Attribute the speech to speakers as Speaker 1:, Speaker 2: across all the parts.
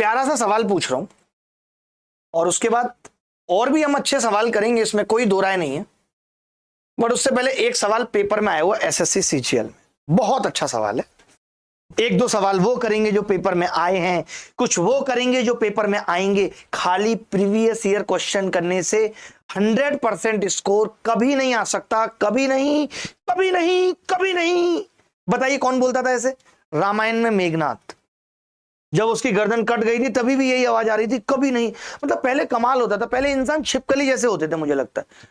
Speaker 1: प्यारा सा सवाल पूछ रहा हूं और उसके बाद और भी हम अच्छे सवाल करेंगे, इसमें कोई दो राय नहीं है। बट उससे पहले एक सवाल पेपर में आया हुआ एसएससी सीजीएल में, बहुत अच्छा सवाल है। एक दो सवाल वो करेंगे जो पेपर में आए हैं, कुछ वो करेंगे जो पेपर में आएंगे। खाली प्रीवियस ईयर क्वेश्चन करने से 100% स्कोर कभी नहीं आ सकता, कभी नहीं, कभी नहीं, कभी नहीं। बताइए कौन बोलता था ऐसे? रामायण में मेघनाथ, जब उसकी गर्दन कट गई थी तभी भी यही आवाज आ रही थी, कभी नहीं। मतलब पहले कमाल होता था, पहले इंसान छिपकली जैसे होते थे, मुझे लगता है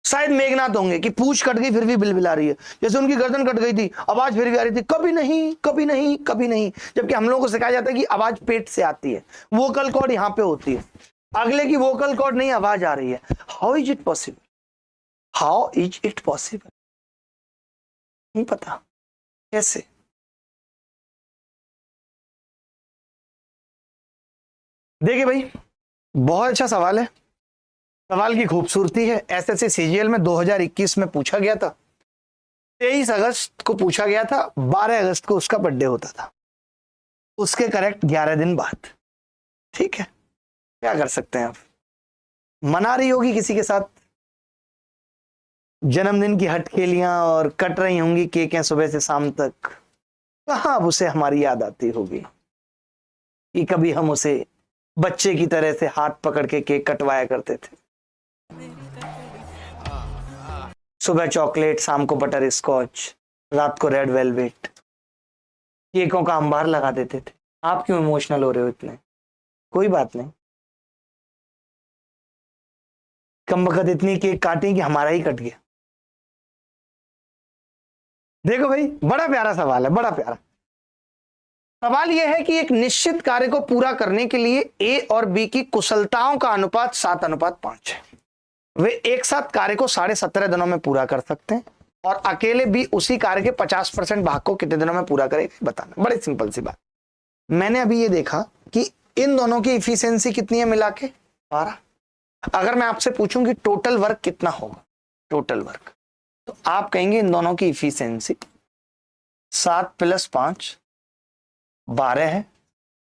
Speaker 1: शायद मेघनाथ होंगे कि पूंछ कट गई फिर भी बिलबिला रही है, जैसे उनकी गर्दन कट गई थी आवाज फिर भी आ रही थी, कभी नहीं, कभी नहीं, कभी नहीं। जबकि हम लोगों को सिखाया जाता है कि आवाज पेट से आती है, वोकल कॉर्ड यहां पे होती है, अगले की वोकल कॉर्ड नहीं, आवाज आ रही है। How is it possible? How is it possible? नहीं पता कैसे। देखिए भाई, बहुत अच्छा सवाल है। सवाल की खूबसूरती है, एसएससी सीजीएल में 2021 में पूछा गया था। 23 अगस्त को पूछा गया था, 12 अगस्त को उसका बर्थडे होता था, उसके करेक्ट 11 दिन बाद। ठीक है, क्या कर सकते हैं आप। मना रही होगी किसी के साथ जन्मदिन की हटकेलियां और कट रही होंगी केकें सुबह से शाम तक। कहां अब उसे हमारी याद आती होगी कि कभी हम उसे बच्चे की तरह से हाथ पकड़ के केक कटवाया करते थे। सुबह चॉकलेट, शाम को बटर स्कॉच, रात को रेड वेलवेट, केकों का अंबार लगा देते थे। आप क्यों इमोशनल हो रहे हो इतने? कोई बात नहीं, कम वक्त इतनी केक काटी कि हमारा ही कट गया। देखो भाई, बड़ा प्यारा सवाल है, बड़ा प्यारा सवाल। यह है कि एक निश्चित कार्य को पूरा करने के लिए ए और बी की कुशलताओं का अनुपात 7:5 है। वे एक साथ कार्य को 17.5 दिनों में पूरा कर सकते हैं और अकेले भी उसी कार्य के 50% भाग को कितने दिनों में पूरा करेगा बताना। बड़ी सिंपल सी बात। मैंने अभी ये देखा कि इन दोनों की इफिशियंसी कितनी है मिला के 12। अगर मैं आपसे पूछूं कि टोटल वर्क कितना होगा, टोटल वर्क, तो आप कहेंगे इन दोनों की इफिशियंसी 7 + 5 12 है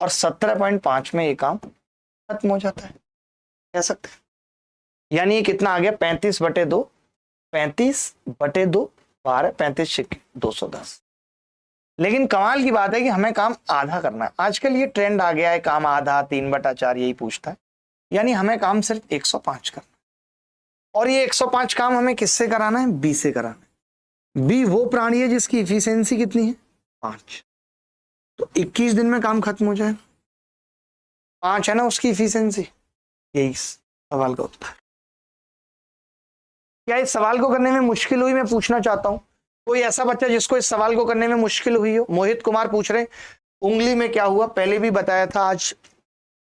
Speaker 1: और 17.5 में ये काम खत्म हो जाता है, कह सकते हैं। यानी ये कितना आ गया? 35/2, 35/2 12, 35 210। लेकिन कमाल की बात है कि हमें काम आधा करना है। आजकल ये ट्रेंड आ गया है, काम आधा, 3/4 यही पूछता है। यानी हमें काम सिर्फ 105 करना है। और ये 105 काम हमें किससे कराना है? बी से कराना है। बी वो प्राणी है जिसकी इफिशियंसी कितनी है? 5। तो 21 दिन में काम खत्म हो जाए। 5 है ना उसकी इफिशियंसी। यही सवाल का उत्तर। क्या इस सवाल को करने में मुश्किल हुई? मैं पूछना चाहता हूं, कोई ऐसा बच्चा जिसको इस सवाल को करने में मुश्किल हुई हो? मोहित कुमार पूछ रहे उंगली में क्या हुआ? पहले भी बताया था, आज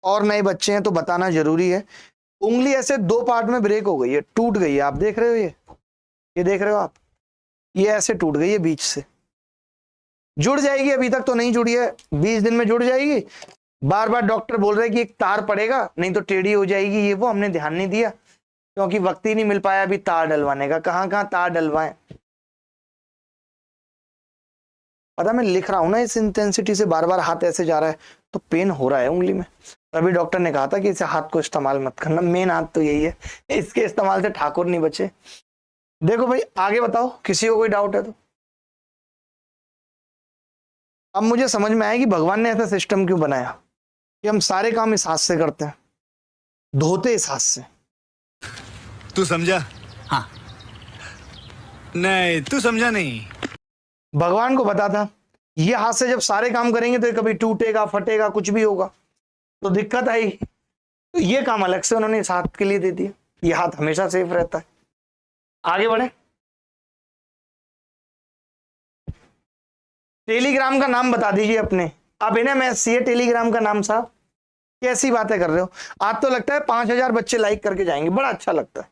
Speaker 1: और नए बच्चे हैं तो बताना जरूरी है। उंगली ऐसे 2 पार्ट में ब्रेक हो गई है, टूट गई है। आप देख रहे हो, ये देख रहे हो आप, ये ऐसे टूट गई है बीच से। जुड़ जाएगी, अभी तक तो नहीं जुड़ी है, 20 दिन में जुड़ जाएगी। बार बार डॉक्टर बोल रहे कि एक तार पड़ेगा नहीं तो टेढ़ी हो जाएगी, ये वो हमने ध्यान नहीं दिया क्योंकि वक्त ही नहीं मिल पाया अभी तार डलवाने का। कहां कहां तार डलवाएं, पता मैं लिख रहा हूं ना, इस इंटेंसिटी से बार बार हाथ ऐसे जा रहा है तो पेन हो रहा है उंगली में। तभी डॉक्टर ने कहा था कि इसे हाथ को इस्तेमाल मत करना। मेन हाथ तो यही है, इसके इस्तेमाल से ठाकुर नहीं बचे। देखो भाई, आगे बताओ, किसी को कोई डाउट है तो। अब मुझे समझ में आया कि भगवान ने ऐसा सिस्टम क्यों बनाया कि हम सारे काम इस हाथ से करते हैं, धोते इस हाथ से।
Speaker 2: तू समझा?
Speaker 3: हाँ।
Speaker 2: नहीं, तू समझा नहीं।
Speaker 1: भगवान को पता था ये हाथ से जब सारे काम करेंगे तो ये कभी टूटेगा, फटेगा, कुछ भी होगा तो दिक्कत आई। तो ये काम अलग से उन्होंने इस हाथ के लिए दे दिया, ये हाथ हमेशा सेफ रहता है। आगे बढ़े। टेलीग्राम का नाम बता दीजिए अपने। अब इन्हें मैं सी टेलीग्राम का नाम। साहब कैसी बातें कर रहे हो? आज तो लगता है 5000 बच्चे लाइक करके जाएंगे, बड़ा अच्छा लगता है।